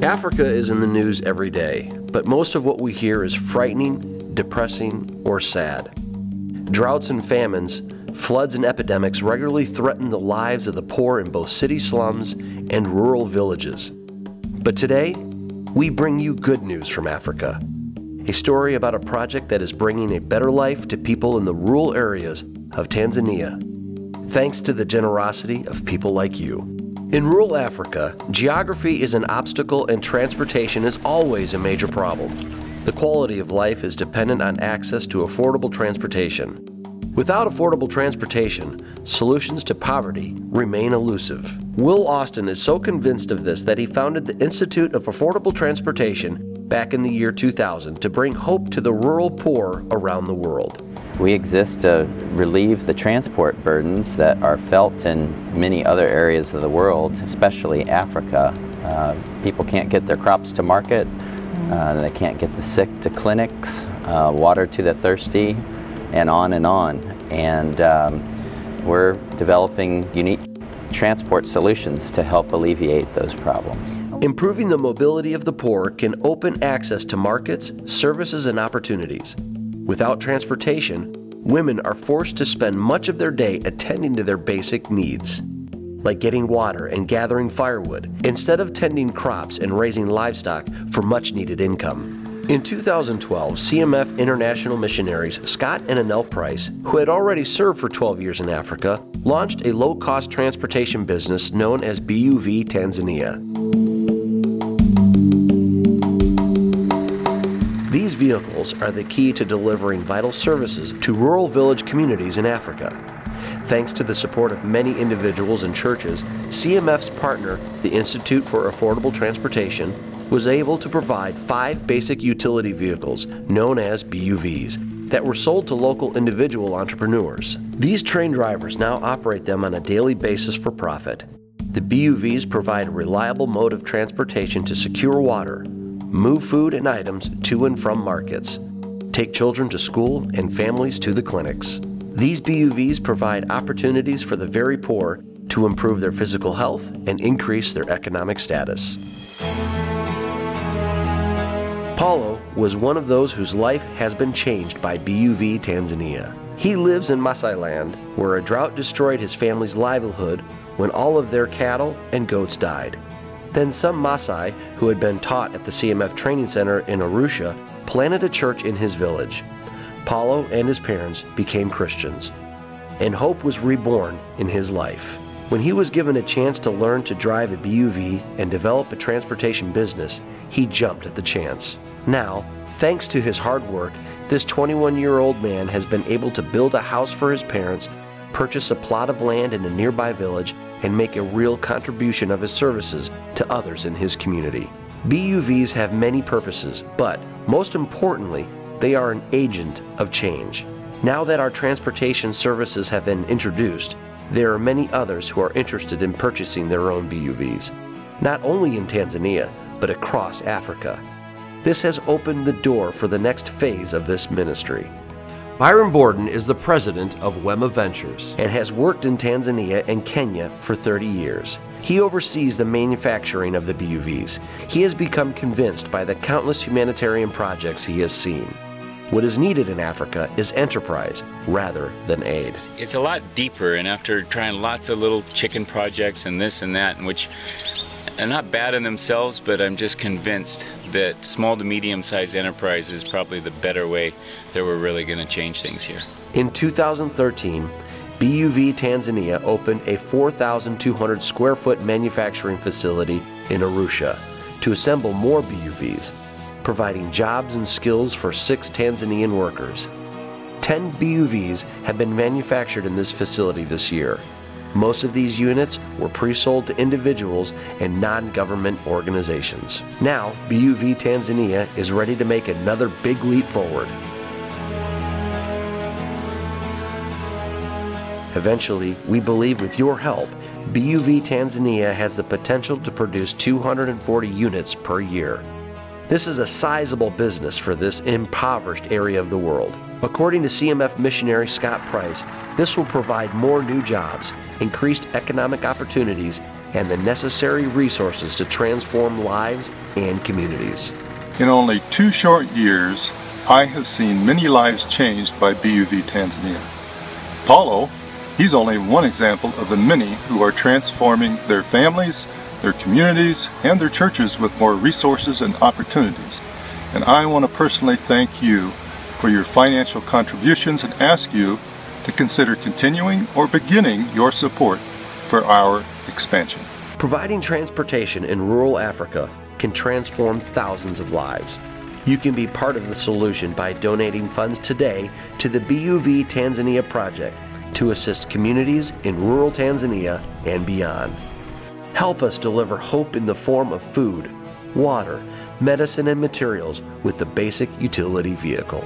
Africa is in the news every day, but most of what we hear is frightening, depressing, or sad. Droughts and famines, floods and epidemics regularly threaten the lives of the poor in both city slums and rural villages. But today, we bring you good news from Africa. A story about a project that is bringing a better life to people in the rural areas of Tanzania, thanks to the generosity of people like you. In rural Africa, geography is an obstacle and transportation is always a major problem. The quality of life is dependent on access to affordable transportation. Without affordable transportation, solutions to poverty remain elusive. Will Austin is so convinced of this that he founded the Institute of Affordable Transportation back in the year 2000 to bring hope to the rural poor around the world. We exist to relieve the transport burdens that are felt in many other areas of the world, especially Africa. People can't get their crops to market, they can't get the sick to clinics, water to the thirsty, and on and on. And we're developing unique transport solutions to help alleviate those problems. Improving the mobility of the poor can open access to markets, services, and opportunities. Without transportation, women are forced to spend much of their day attending to their basic needs, like getting water and gathering firewood, instead of tending crops and raising livestock for much-needed income. In 2012, CMF international missionaries Scott and Annelle Price, who had already served for 12 years in Africa, launched a low-cost transportation business known as BUV Tanzania. These vehicles are the key to delivering vital services to rural village communities in Africa. Thanks to the support of many individuals and churches, CMF's partner, the Institute for Affordable Transportation, was able to provide 5 basic utility vehicles known as BUVs that were sold to local individual entrepreneurs. These trained drivers now operate them on a daily basis for profit. The BUVs provide a reliable mode of transportation to secure water, move food and items to and from markets, take children to school and families to the clinics. These BUVs provide opportunities for the very poor to improve their physical health and increase their economic status. Paulo was one of those whose life has been changed by BUV Tanzania. He lives in Maasai land, where a drought destroyed his family's livelihood when all of their cattle and goats died. Then some Maasai, who had been taught at the CMF Training Center in Arusha, planted a church in his village. Paulo and his parents became Christians, and hope was reborn in his life. When he was given a chance to learn to drive a BUV and develop a transportation business, he jumped at the chance. Now, thanks to his hard work, this 21-year-old man has been able to build a house for his parents, purchase a plot of land in a nearby village, and make a real contribution of his services to others in his community. BUVs have many purposes, but most importantly, they are an agent of change. Now that our transportation services have been introduced, there are many others who are interested in purchasing their own BUVs, not only in Tanzania, but across Africa. This has opened the door for the next phase of this ministry. Byron Borden is the president of Wema Ventures and has worked in Tanzania and Kenya for 30 years. He oversees the manufacturing of the BUVs. He has become convinced by the countless humanitarian projects he has seen. What is needed in Africa is enterprise rather than aid. It's a lot deeper, and after trying lots of little chicken projects and this and that, which are not bad in themselves, but I'm just convinced that small to medium-sized enterprise is probably the better way that we're really going to change things here. In 2013, BUV Tanzania opened a 4,200 square foot manufacturing facility in Arusha to assemble more BUVs, providing jobs and skills for 6 Tanzanian workers. 10 BUVs have been manufactured in this facility this year. Most of these units were pre-sold to individuals and non-government organizations. Now, BUV Tanzania is ready to make another big leap forward. Eventually, we believe with your help, BUV Tanzania has the potential to produce 240 units per year. This is a sizable business for this impoverished area of the world. According to CMF missionary Scott Price, this will provide more new jobs, increased economic opportunities, and the necessary resources to transform lives and communities. In only 2 short years, I have seen many lives changed by BUV Tanzania. Paulo, he's only one example of the many who are transforming their families, their communities, and their churches with more resources and opportunities. And I want to personally thank you for your financial contributions and ask you to consider continuing or beginning your support for our expansion. Providing transportation in rural Africa can transform thousands of lives. You can be part of the solution by donating funds today to the BUV Tanzania project to assist communities in rural Tanzania and beyond. Help us deliver hope in the form of food, water, medicine, and materials with the basic utility vehicle.